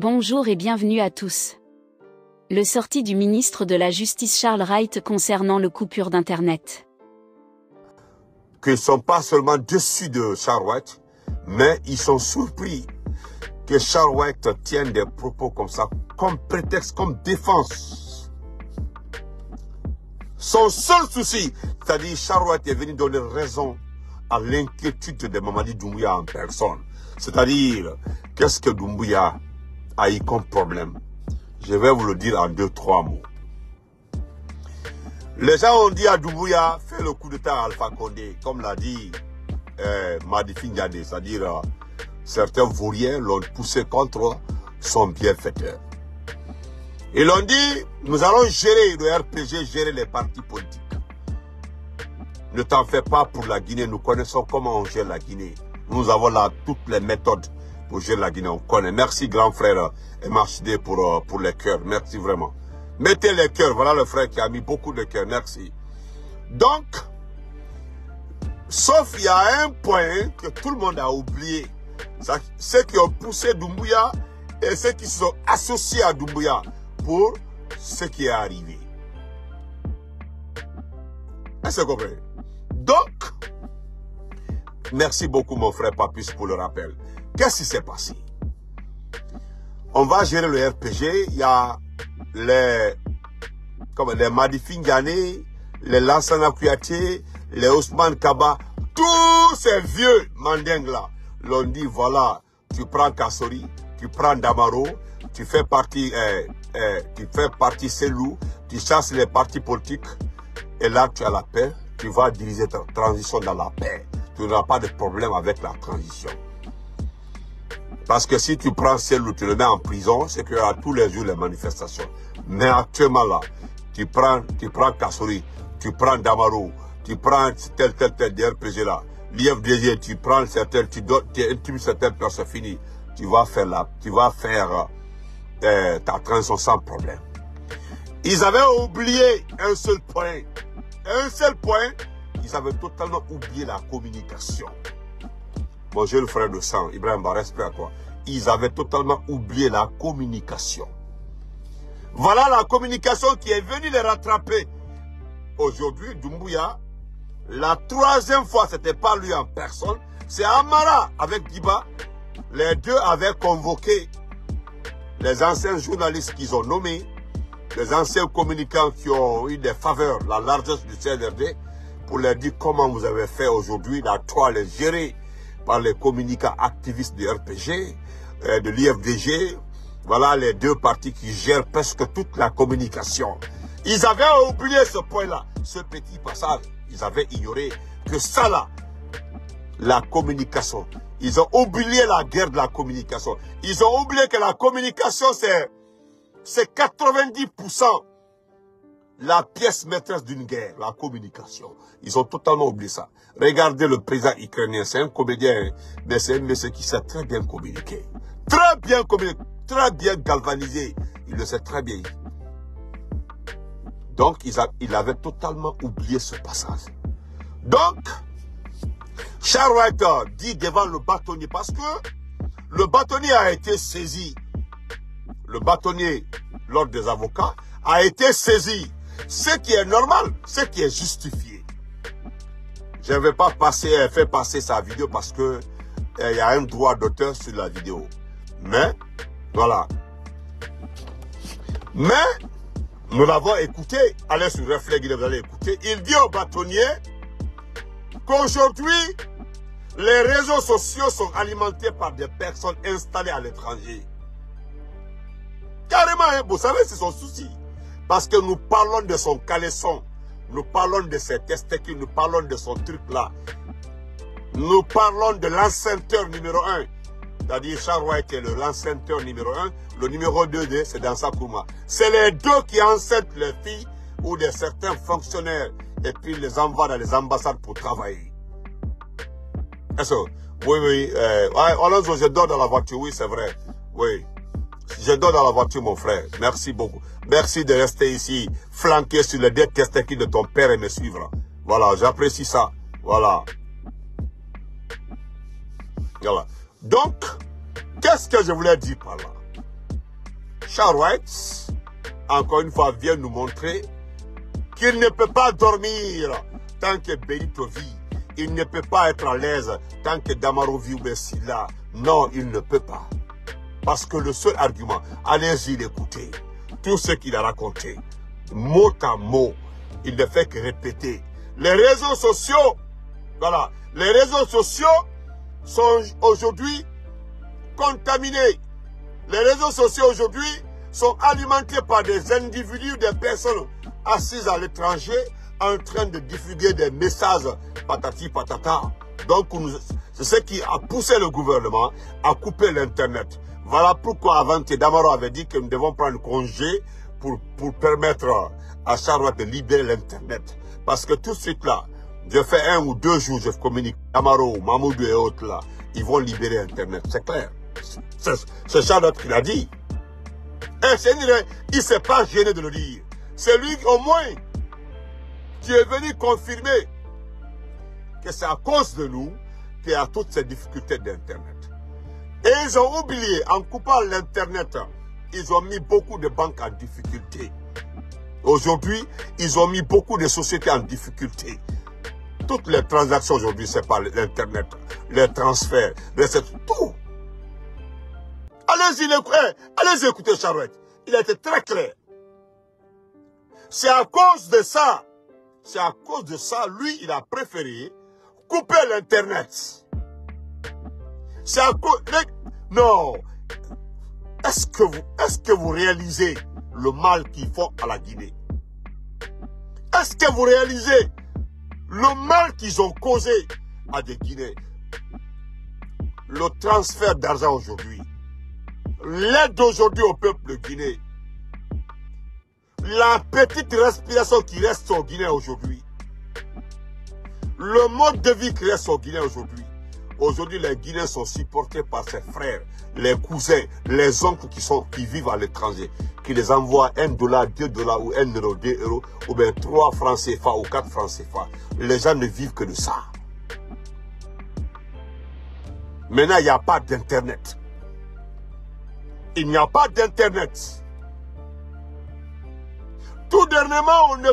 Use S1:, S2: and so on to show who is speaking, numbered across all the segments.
S1: Bonjour et bienvenue à tous. Le sortie du ministre de la Justice Charles Wright concernant le coupure d'Internet.
S2: Qu'ils ne sont pas seulement déçus de Charles Wright, mais ils sont surpris que Charles Wright tienne des propos comme ça, comme prétexte, comme défense. Son seul souci, c'est-à-dire Charles Wright est venu donner raison à l'inquiétude de Mamadi Doumbouya en personne. C'est-à-dire, qu'est-ce que Doumbouya a eu comme problème? Je vais vous le dire en 2-3 mots. Les gens ont dit à Doumbouya, fais le coup d'état à Alpha Condé, comme l'a dit Madi Fingadé, c'est-à-dire certains vauriens l'ont poussé contre son bienfaiteur. Ils l'ont dit, nous allons gérer le RPG, gérer les partis politiques. Ne t'en fais pas pour la Guinée, nous connaissons comment on gère la Guinée. Nous avons là toutes les méthodes pour gérer la Guinée, on connaît. Merci grand frère MHD pour les cœurs, merci vraiment. Mettez les cœurs, voilà le frère qui a mis beaucoup de cœurs, merci. Donc, sauf il y a un point que tout le monde a oublié. Ceux qui ont poussé Doumbouya et ceux qui se sont associés à Doumbouya pour ce qui est arrivé. Est-ce que vous comprenez? Donc, merci beaucoup mon frère Papus pour le rappel. Qu'est-ce qui s'est passé? On va gérer le RPG, il y a les Madi Fingadé, les Lansana Kouyaté, les Ousmane Kaba, tous ces vieux mandingues là, l'ont dit voilà, tu prends Kassori, tu prends Damaro, tu fais partie Selou, tu chasses les partis politiques, et là tu as la paix, tu vas diriger ta transition dans la paix. Tu n'auras pas de problème avec la transition. Parce que si tu prends Selou, tu le mets en prison, c'est qu'il y aura tous les jours les manifestations. Mais actuellement là, tu prends Kassori, tu prends Damaro, tu prends tel DRPG là, l'IFDG, tu prends certaines, tu intimes certaines personnes, c'est fini. Tu vas faire ta transition sans problème. Ils avaient oublié un seul point. Un seul point, ils avaient totalement oublié la communication. Mon jeune frère de sang, Ibrahim, respect à toi. Ils avaient totalement oublié la communication. Voilà la communication qui est venue les rattraper. Aujourd'hui, Doumbouya, la troisième fois, ce n'était pas lui en personne, c'est Amara avec Diba. Les deux avaient convoqué les anciens journalistes qu'ils ont nommés, les anciens communicants qui ont eu des faveurs, la largesse du CNRD, pour leur dire comment vous avez fait aujourd'hui. La toile est gérée par les communicants activistes du RPG, de l'IFDG. Voilà les deux partis qui gèrent presque toute la communication. Ils avaient oublié ce point-là, ce petit passage. Ils avaient ignoré que ça là, la communication. Ils ont oublié la guerre de la communication. Ils ont oublié que la communication, c'est 90% la pièce maîtresse d'une guerre, la communication. Ils ont totalement oublié ça. Regardez le président ukrainien, c'est un comédien, mais c'est un monsieur qui sait très bien communiquer. Très bien communiquer, très bien galvanisé. Il le sait très bien. Donc, il avait totalement oublié ce passage. Donc, Charles Wright dit devant le bâtonnier, parce que le bâtonnier a été saisi. Le bâtonnier, l'ordre des avocats, a été saisi. Ce qui est normal, ce qui est justifié. Je ne vais pas faire passer sa vidéo parce que il y a un droit d'auteur sur la vidéo. Mais, voilà. Mais, nous l'avons écouté. Allez sur Reflet Guinée, vous allez écouter. Il dit au bâtonnier qu'aujourd'hui, les réseaux sociaux sont alimentés par des personnes installées à l'étranger. Carrément, hein, vous savez, c'est son souci. Parce que nous parlons de son caleçon. Nous parlons de ses testicules. Nous parlons de son truc là. Nous parlons de l'enceinteur numéro 1. C'est-à-dire Charles Wright est l'enceinteur numéro 1. Le numéro 2, c'est Dansa Kouma. C'est les deux qui enceintent les filles ou de certains fonctionnaires. Et puis les envoient dans les ambassades pour travailler. Est-ce que? Oui. Alonso, je dors dans la voiture. Oui, c'est vrai. Oui. Je dors dans la voiture, mon frère. Merci beaucoup. Merci de rester ici, flanqué sur les deux testicules de ton père et me suivre. Voilà, j'apprécie ça. Voilà. Voilà. Donc, qu'est-ce que je voulais dire par là? Charouette, encore une fois, vient nous montrer qu'il ne peut pas dormir tant que Benito vit. Il ne peut pas être à l'aise tant que Damaro vit ou Bessila. Non, il ne peut pas. Parce que le seul argument, allez-y l'écouter. Tout ce qu'il a raconté, mot à mot, il ne fait que répéter. Les réseaux sociaux, voilà, les réseaux sociaux sont aujourd'hui contaminés. Les réseaux sociaux aujourd'hui sont alimentés par des individus, des personnes assises à l'étranger en train de diffuser des messages patati patata. Donc, c'est ce qui a poussé le gouvernement à couper l'Internet. Voilà pourquoi avant, Damaro avait dit que nous devons prendre congé pour permettre à Charouette de libérer l'Internet. Parce que tout de suite là, je fais 1 ou 2 jours, je communique. Damaro, Mamoudou et autres là, ils vont libérer Internet. C'est clair. C'est Charouette qui l'a dit. Et il ne s'est pas gêné de le dire. C'est lui au moins qui est venu confirmer que c'est à cause de nous qu'il y a toutes ces difficultés d'Internet. Et ils ont oublié, en coupant l'Internet, ils ont mis beaucoup de banques en difficulté. Aujourd'hui, ils ont mis beaucoup de sociétés en difficulté. Toutes les transactions aujourd'hui, c'est par l'Internet, les transferts, tout. Allez-y écouter Charouette. Il a été très clair. C'est à cause de ça. C'est à cause de ça, lui, il a préféré couper l'Internet. C'est à cause... Non. Est-ce que vous réalisez le mal qu'ils font à la Guinée? Est-ce que vous réalisez le mal qu'ils ont causé à des Guinéens? Le transfert d'argent aujourd'hui, l'aide aujourd'hui au peuple guinéen, la petite respiration qui reste au Guinée aujourd'hui, le mode de vie qui reste au Guinée aujourd'hui. Aujourd'hui, les Guinéens sont supportés par ses frères, les cousins, les oncles qui vivent à l'étranger, qui les envoient $1, $2 ou €1, €2, ou bien 3 francs CFA ou 4 francs CFA. Les gens ne vivent que de ça. Maintenant, il n'y a pas d'Internet. Il n'y a pas d'Internet. Tout dernièrement, on ne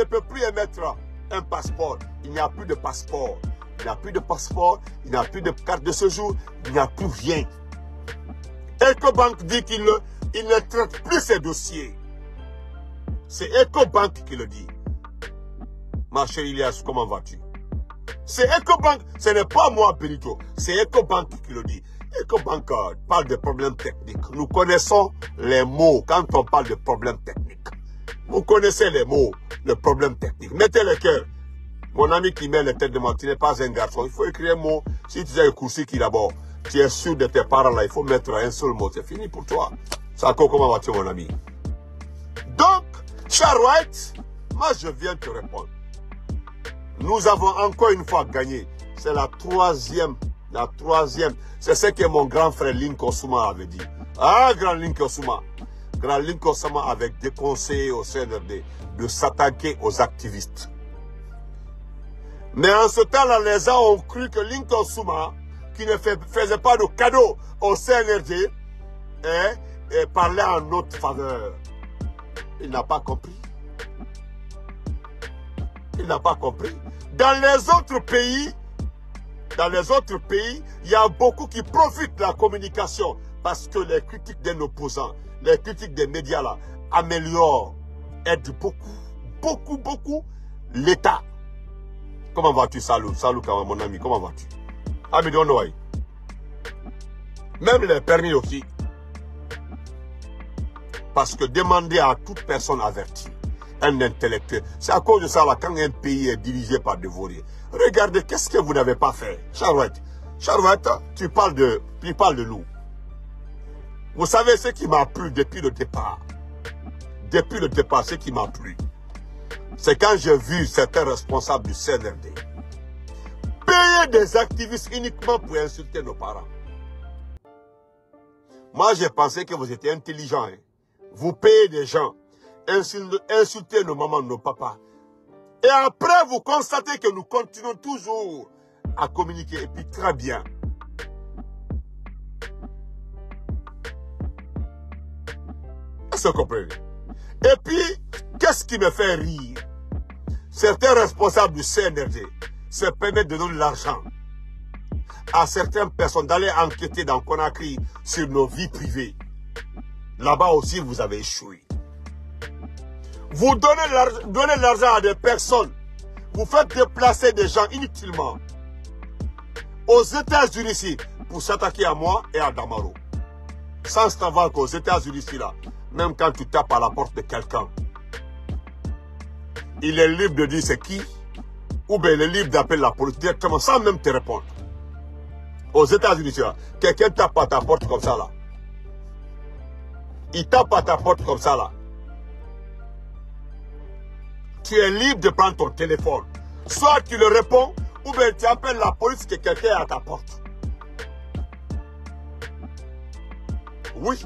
S2: peut plus émettre un passeport. Il n'y a plus de passeport. Il n'y a plus de passeport, il n'y a plus de carte de séjour, il n'y a plus rien. Ecobank dit qu'il ne traite plus ses dossiers. C'est Ecobank qui le dit. Ma chérie Ilias, comment vas-tu? C'est Ecobank, ce n'est pas moi Benito, c'est Ecobank qui le dit. Ecobank parle de problèmes techniques. Nous connaissons les mots quand on parle de problèmes techniques. Vous connaissez les mots, le problème technique. Mettez le cœur. Mon ami qui met les têtes de moi, tu n'es pas un garçon. Il faut écrire un mot. Si tu as un coursier qui d'abord, tu es sûr de tes parents là, il faut mettre un seul mot. C'est fini pour toi. Sako, comment vas-tu, mon ami? Donc, Charouette, moi je viens te répondre. Nous avons encore une fois gagné. C'est la troisième. C'est ce que mon grand frère Linko Souma avait dit. Ah, grand Linko Souma. Grand Linko Souma avait déconseillé au CNRD de s'attaquer aux activistes. Mais en ce temps-là, les gens ont cru que Linko Souma, qui ne faisait pas de cadeau au CNRD, parlait en notre faveur. Il n'a pas compris. Il n'a pas compris. Dans les autres pays, il y a beaucoup qui profitent de la communication parce que les critiques d'un opposant, les critiques des médias là, améliorent, aident beaucoup l'État. Comment vas-tu, Salou, mon ami, comment vas-tu? Amidonouaï. Même les permis aussi. Parce que demander à toute personne avertie, un intellectuel, c'est à cause de ça, là, quand un pays est dirigé par des vauriers. Regardez, qu'est-ce que vous n'avez pas fait? Charouette, tu parles de nous. Vous savez ce qui m'a plu depuis le départ. Depuis le départ, ce qui m'a plu, c'est quand j'ai vu certains responsables du CNRD payer des activistes uniquement pour insulter nos parents. Moi, j'ai pensé que vous étiez intelligents. Hein. Vous payez des gens, insultez nos mamans, nos papas. Et après, vous constatez que nous continuons toujours à communiquer. Et puis, très bien. que vous comprenez? Et puis, qu'est-ce qui me fait rire? Certains responsables du CNRD se permettent de donner l'argent à certaines personnes d'aller enquêter dans Conakry sur nos vies privées. Là-bas aussi, vous avez échoué. Vous donnez l'argent à des personnes. Vous faites déplacer des gens inutilement aux États-Unis ici pour s'attaquer à moi et à Damaro. Sans savoir qu'aux États-Unis ici, là, même quand tu tapes à la porte de quelqu'un, il est libre de dire c'est qui, ou bien il est libre d'appeler la police directement sans même te répondre. Aux États-Unis, quelqu'un tape à ta porte comme ça là. Il tape à ta porte comme ça là. Tu es libre de prendre ton téléphone. Soit tu le réponds, ou bien tu appelles la police que quelqu'un est à ta porte. Oui.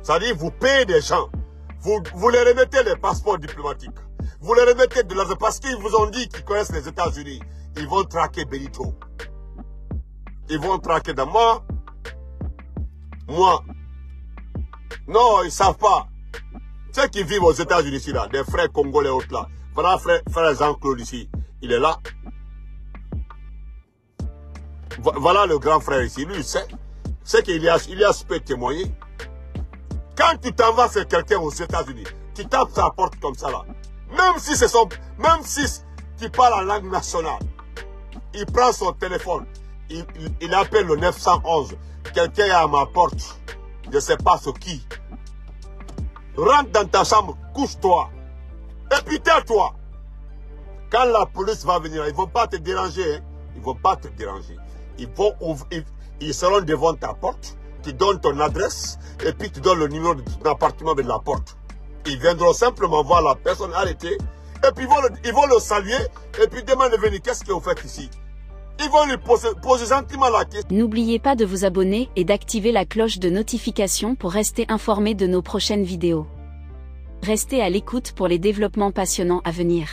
S2: C'est-à-dire, vous payez des gens. Vous les remettez les passeports diplomatiques. Vous les remettez de l'argent parce qu'ils vous ont dit qu'ils connaissent les États-Unis. Ils vont traquer Benito. Ils vont traquer dans moi. Non, ils ne savent pas. Ceux qui vivent aux États-Unis ici, là, des frères congolais autres là. Voilà frère Jean-Claude ici. Il est là. Voilà le grand frère ici. Lui, il sait. C'est qu'il a peut témoigner. Quand tu t'en vas faire quelqu'un aux États-Unis, tu tapes sa porte comme ça là. Même si tu parles en langue nationale, il prend son téléphone, il appelle le 911. Quelqu'un est à ma porte. Je ne sais pas ce qui. Rentre dans ta chambre, couche-toi. Et puis tais-toi. Quand la police va venir, ils ne vont pas te déranger. Hein. Ils ne vont pas te déranger. Ils seront devant ta porte. Tu donnes ton adresse et puis tu donnes le numéro de ton appartement de la porte. Ils viendront simplement voir la personne arrêtée et puis ils vont le saluer et puis demander de venir. Qu'est-ce que vous faites ici? Ils vont lui poser gentiment la question.
S1: N'oubliez pas de vous abonner et d'activer la cloche de notification pour rester informé de nos prochaines vidéos. Restez à l'écoute pour les développements passionnants à venir.